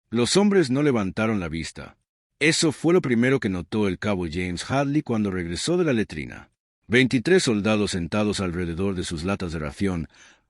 Los hombres no levantaron la vista. Eso fue lo primero que notó el cabo James Hadley cuando regresó de la letrina. 23 soldados sentados alrededor de sus latas de ración,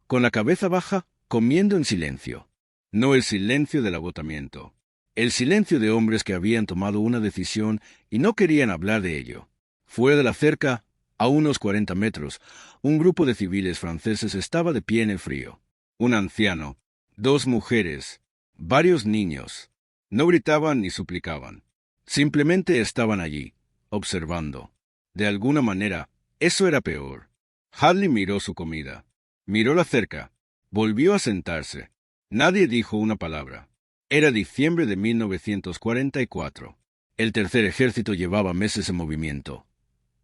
con la cabeza baja, comiendo en silencio. No el silencio del agotamiento. El silencio de hombres que habían tomado una decisión y no querían hablar de ello. Fuera de la cerca, a unos 40 metros, un grupo de civiles franceses estaba de pie en el frío. Un anciano, 2 mujeres, varios niños. No gritaban ni suplicaban. Simplemente estaban allí, observando. De alguna manera, eso era peor. Hadley miró su comida. Miró la cerca. Volvió a sentarse. Nadie dijo una palabra. Era diciembre de 1944. El tercer ejército llevaba meses en movimiento,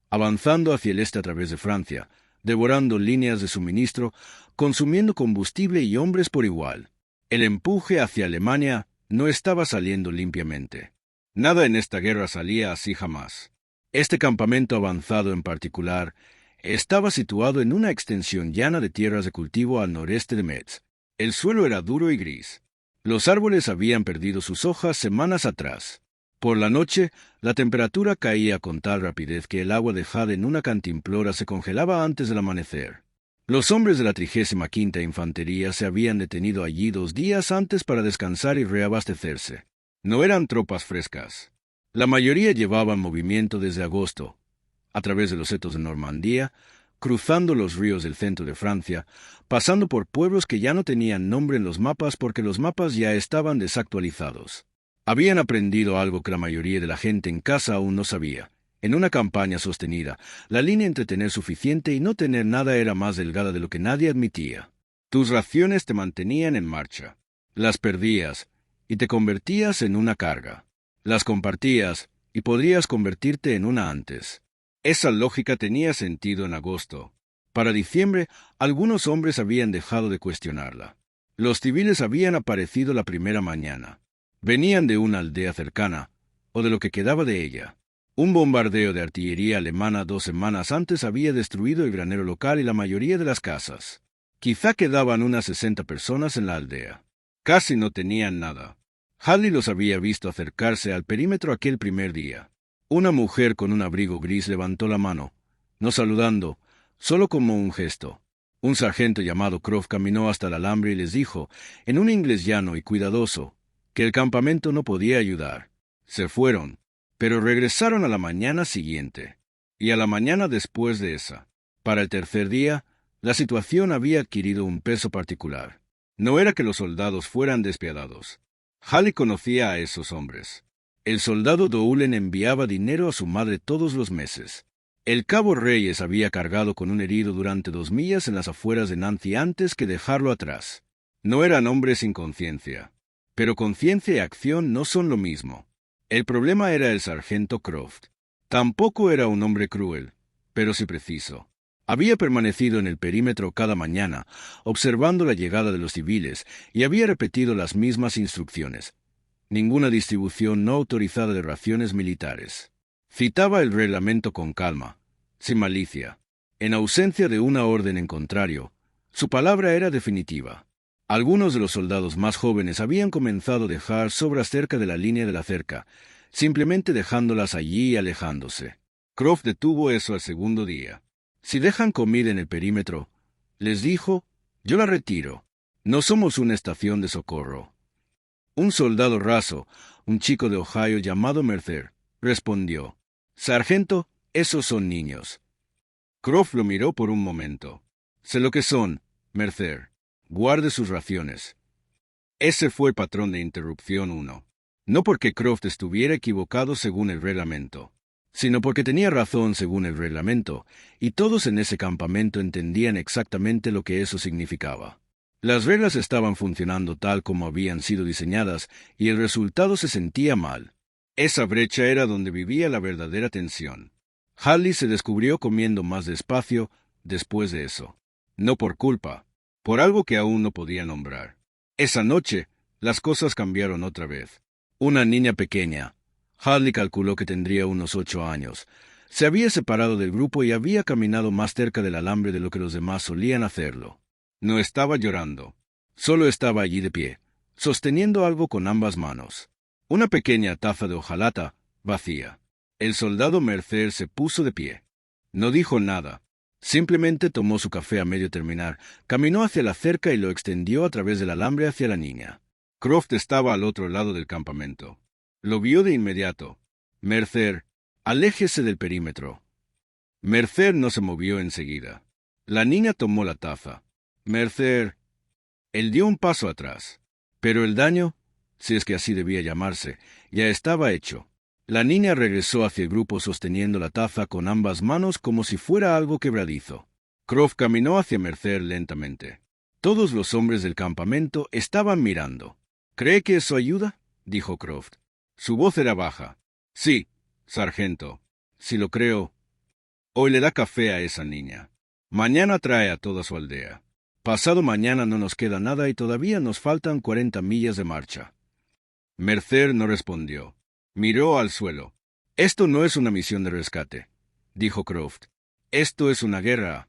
avanzando hacia el este a través de Francia, devorando líneas de suministro, consumiendo combustible y hombres por igual. El empuje hacia Alemania no estaba saliendo limpiamente. Nada en esta guerra salía así jamás. Este campamento avanzado en particular estaba situado en una extensión llana de tierras de cultivo al noreste de Metz. El suelo era duro y gris. Los árboles habían perdido sus hojas semanas atrás. Por la noche, la temperatura caía con tal rapidez que el agua dejada en una cantimplora se congelaba antes del amanecer. Los hombres de la 35ª Infantería se habían detenido allí 2 días antes para descansar y reabastecerse. No eran tropas frescas. La mayoría llevaban movimiento desde agosto, a través de los setos de Normandía, cruzando los ríos del centro de Francia, pasando por pueblos que ya no tenían nombre en los mapas porque los mapas ya estaban desactualizados. Habían aprendido algo que la mayoría de la gente en casa aún no sabía. En una campaña sostenida, la línea entre tener suficiente y no tener nada era más delgada de lo que nadie admitía. Tus raciones te mantenían en marcha. Las perdías y te convertías en una carga. Las compartías y podrías convertirte en una antes. Esa lógica tenía sentido en agosto. Para diciembre, algunos hombres habían dejado de cuestionarla. Los civiles habían aparecido la primera mañana. Venían de una aldea cercana, o de lo que quedaba de ella. Un bombardeo de artillería alemana 2 semanas antes había destruido el granero local y la mayoría de las casas. Quizá quedaban unas 60 personas en la aldea. Casi no tenían nada. Hadley los había visto acercarse al perímetro aquel primer día. Una mujer con un abrigo gris levantó la mano, no saludando, solo como un gesto. Un sargento llamado Croft caminó hasta el alambre y les dijo, en un inglés llano y cuidadoso, que el campamento no podía ayudar. Se fueron, pero regresaron a la mañana siguiente, y a la mañana después de esa. Para el tercer día, la situación había adquirido un peso particular. No era que los soldados fueran despiadados. Hadley conocía a esos hombres. El soldado Doulen enviaba dinero a su madre todos los meses. El cabo Reyes había cargado con un herido durante 2 millas en las afueras de Nancy antes que dejarlo atrás. No eran hombres sin conciencia. Pero conciencia y acción no son lo mismo. El problema era el sargento Croft. Tampoco era un hombre cruel, pero sí preciso. Había permanecido en el perímetro cada mañana, observando la llegada de los civiles, y había repetido las mismas instrucciones. Ninguna distribución no autorizada de raciones militares. Citaba el reglamento con calma, sin malicia. En ausencia de una orden en contrario, su palabra era definitiva. Algunos de los soldados más jóvenes habían comenzado a dejar sobras cerca de la línea de la cerca, simplemente dejándolas allí y alejándose. Croft detuvo eso al segundo día. Si dejan comida en el perímetro, les dijo, yo la retiro. No somos una estación de socorro. Un soldado raso, un chico de Ohio llamado Mercer, respondió, «Sargento, esos son niños». Croft lo miró por un momento. «Sé lo que son, Mercer. Guarde sus raciones». Ese fue el patrón de interrupción 1. No porque Croft estuviera equivocado según el reglamento, sino porque tenía razón según el reglamento, y todos en ese campamento entendían exactamente lo que eso significaba. Las reglas estaban funcionando tal como habían sido diseñadas, y el resultado se sentía mal. Esa brecha era donde vivía la verdadera tensión. Hadley se descubrió comiendo más despacio después de eso. No por culpa, por algo que aún no podía nombrar. Esa noche, las cosas cambiaron otra vez. Una niña pequeña, Hadley calculó que tendría unos 8 años, se había separado del grupo y había caminado más cerca del alambre de lo que los demás solían hacerlo. No estaba llorando, solo estaba allí de pie, sosteniendo algo con ambas manos. Una pequeña taza de hojalata, vacía. El soldado Mercer se puso de pie. No dijo nada. Simplemente tomó su café a medio terminar, caminó hacia la cerca y lo extendió a través del alambre hacia la niña. Croft estaba al otro lado del campamento. Lo vio de inmediato. Mercer, aléjese del perímetro. Mercer no se movió enseguida. La niña tomó la taza. Mercer. Él dio un paso atrás. Pero el daño, si es que así debía llamarse, ya estaba hecho. La niña regresó hacia el grupo sosteniendo la taza con ambas manos como si fuera algo quebradizo. Croft caminó hacia Mercer lentamente. Todos los hombres del campamento estaban mirando. ¿Cree que eso ayuda?, dijo Croft. Su voz era baja. Sí, sargento. Si lo creo. Hoy le da café a esa niña. Mañana trae a toda su aldea. Pasado mañana no nos queda nada y todavía nos faltan 40 millas de marcha. Mercer no respondió. Miró al suelo. Esto no es una misión de rescate, dijo Croft. Esto es una guerra.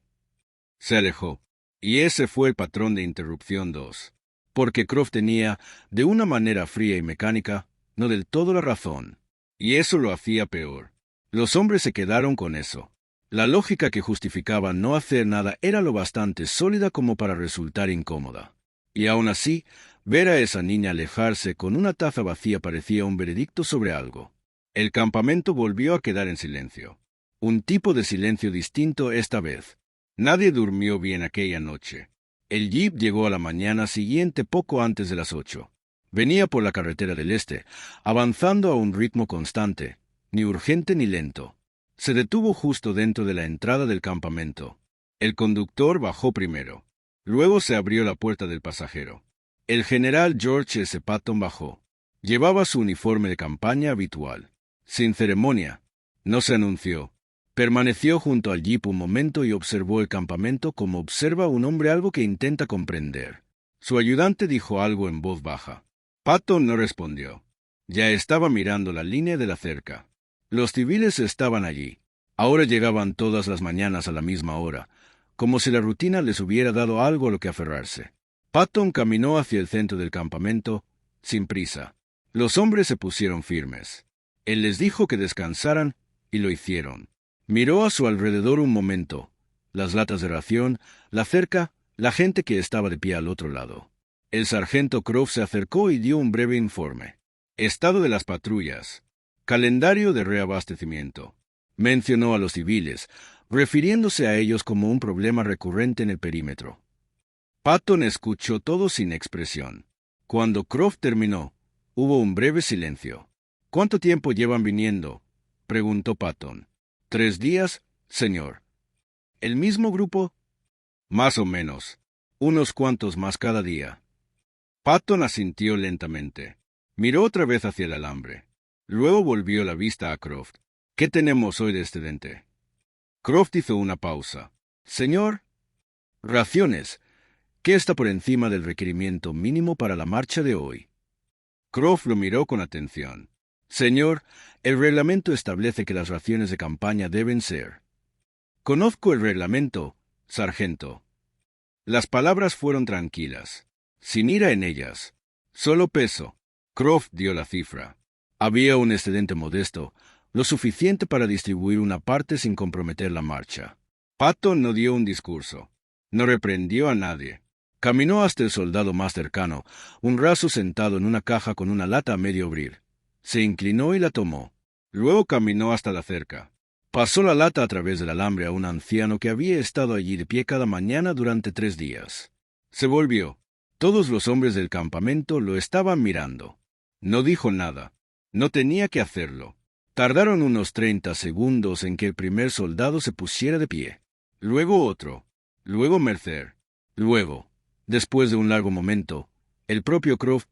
Se alejó. Y ese fue el patrón de interrupción 2. Porque Croft tenía, de una manera fría y mecánica, no del todo la razón. Y eso lo hacía peor. Los hombres se quedaron con eso. La lógica que justificaba no hacer nada era lo bastante sólida como para resultar incómoda. Y aún así, ver a esa niña alejarse con una taza vacía parecía un veredicto sobre algo. El campamento volvió a quedar en silencio. Un tipo de silencio distinto esta vez. Nadie durmió bien aquella noche. El jeep llegó a la mañana siguiente poco antes de las 8. Venía por la carretera del este, avanzando a un ritmo constante, ni urgente ni lento. Se detuvo justo dentro de la entrada del campamento. El conductor bajó primero. Luego se abrió la puerta del pasajero. El general George S. Patton bajó. Llevaba su uniforme de campaña habitual. Sin ceremonia. No se anunció. Permaneció junto al jeep un momento y observó el campamento como observa un hombre algo que intenta comprender. Su ayudante dijo algo en voz baja. Patton no respondió. Ya estaba mirando la línea de la cerca. Los civiles estaban allí. Ahora llegaban todas las mañanas a la misma hora, como si la rutina les hubiera dado algo a lo que aferrarse. Patton caminó hacia el centro del campamento, sin prisa. Los hombres se pusieron firmes. Él les dijo que descansaran, y lo hicieron. Miró a su alrededor un momento. Las latas de ración, la cerca, la gente que estaba de pie al otro lado. El sargento Croft se acercó y dio un breve informe. Estado de las patrullas. Calendario de reabastecimiento. Mencionó a los civiles, refiriéndose a ellos como un problema recurrente en el perímetro. Patton escuchó todo sin expresión. Cuando Croft terminó, hubo un breve silencio. ¿Cuánto tiempo llevan viniendo?, preguntó Patton. 3 días, señor. ¿El mismo grupo? Más o menos. Unos cuantos más cada día. Patton asintió lentamente. Miró otra vez hacia el alambre. Luego volvió la vista a Croft. ¿Qué tenemos hoy de excedente? Croft hizo una pausa. Señor, raciones. ¿Qué está por encima del requerimiento mínimo para la marcha de hoy? Croft lo miró con atención. Señor, el reglamento establece que las raciones de campaña deben ser. Conozco el reglamento, sargento. Las palabras fueron tranquilas, sin ira en ellas. Solo peso. Croft dio la cifra. Había un excedente modesto, lo suficiente para distribuir una parte sin comprometer la marcha. Patton no dio un discurso. No reprendió a nadie. Caminó hasta el soldado más cercano, un raso sentado en una caja con una lata a medio abrir. Se inclinó y la tomó. Luego caminó hasta la cerca. Pasó la lata a través del alambre a un anciano que había estado allí de pie cada mañana durante 3 días. Se volvió. Todos los hombres del campamento lo estaban mirando. No dijo nada. No tenía que hacerlo. Tardaron unos 30 segundos en que el primer soldado se pusiera de pie. Luego otro. Luego Mercer. Luego, después de un largo momento, el propio Croft,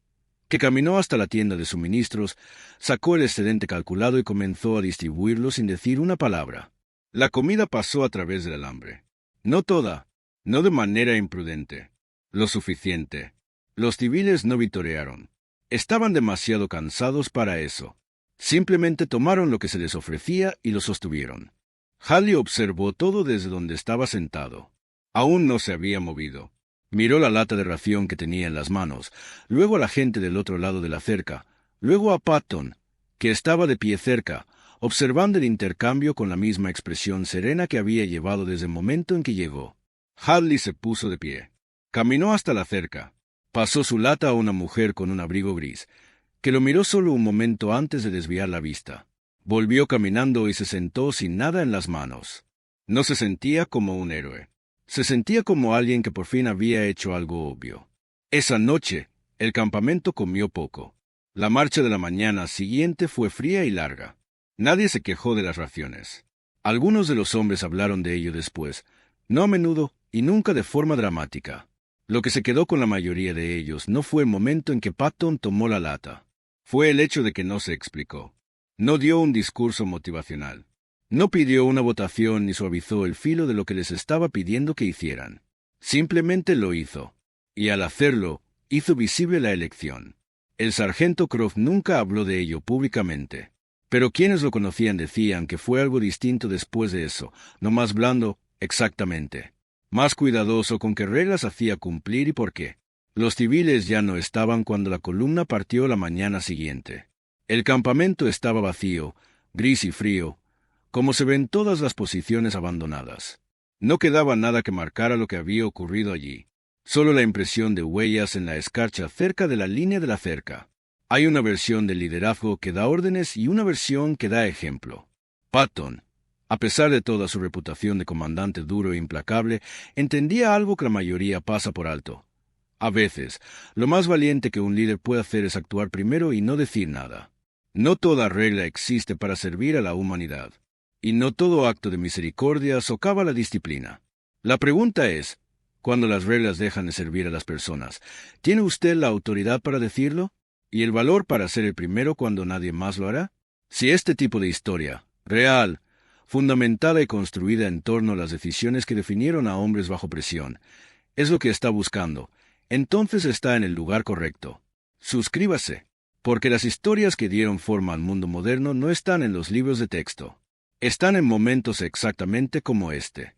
que caminó hasta la tienda de suministros, sacó el excedente calculado y comenzó a distribuirlo sin decir una palabra. La comida pasó a través del alambre. No toda, no de manera imprudente. Lo suficiente. Los civiles no vitorearon. Estaban demasiado cansados para eso. Simplemente tomaron lo que se les ofrecía y lo sostuvieron. Halley observó todo desde donde estaba sentado. Aún no se había movido. Miró la lata de ración que tenía en las manos, luego a la gente del otro lado de la cerca, luego a Patton, que estaba de pie cerca, observando el intercambio con la misma expresión serena que había llevado desde el momento en que llegó. Hadley se puso de pie. Caminó hasta la cerca. Pasó su lata a una mujer con un abrigo gris, que lo miró solo un momento antes de desviar la vista. Volvió caminando y se sentó sin nada en las manos. No se sentía como un héroe. Se sentía como alguien que por fin había hecho algo obvio. Esa noche, el campamento comió poco. La marcha de la mañana siguiente fue fría y larga. Nadie se quejó de las raciones. Algunos de los hombres hablaron de ello después, no a menudo y nunca de forma dramática. Lo que se quedó con la mayoría de ellos no fue el momento en que Patton tomó la lata. Fue el hecho de que no se explicó. No dio un discurso motivacional. No pidió una votación ni suavizó el filo de lo que les estaba pidiendo que hicieran. Simplemente lo hizo. Y al hacerlo, hizo visible la elección. El sargento Croft nunca habló de ello públicamente. Pero quienes lo conocían decían que fue algo distinto después de eso, no más blando, exactamente. Más cuidadoso con qué reglas hacía cumplir y por qué. Los civiles ya no estaban cuando la columna partió la mañana siguiente. El campamento estaba vacío, gris y frío, como se ven todas las posiciones abandonadas. No quedaba nada que marcara lo que había ocurrido allí, solo la impresión de huellas en la escarcha cerca de la línea de la cerca. Hay una versión del liderazgo que da órdenes y una versión que da ejemplo. Patton, a pesar de toda su reputación de comandante duro e implacable, entendía algo que la mayoría pasa por alto. A veces, lo más valiente que un líder puede hacer es actuar primero y no decir nada. No toda regla existe para servir a la humanidad. Y no todo acto de misericordia socava la disciplina. La pregunta es, cuando las reglas dejan de servir a las personas, ¿tiene usted la autoridad para decirlo? ¿Y el valor para ser el primero cuando nadie más lo hará? Si este tipo de historia, real, fundamentada y construida en torno a las decisiones que definieron a hombres bajo presión, es lo que está buscando, entonces está en el lugar correcto. Suscríbase, porque las historias que dieron forma al mundo moderno no están en los libros de texto. Están en momentos exactamente como este.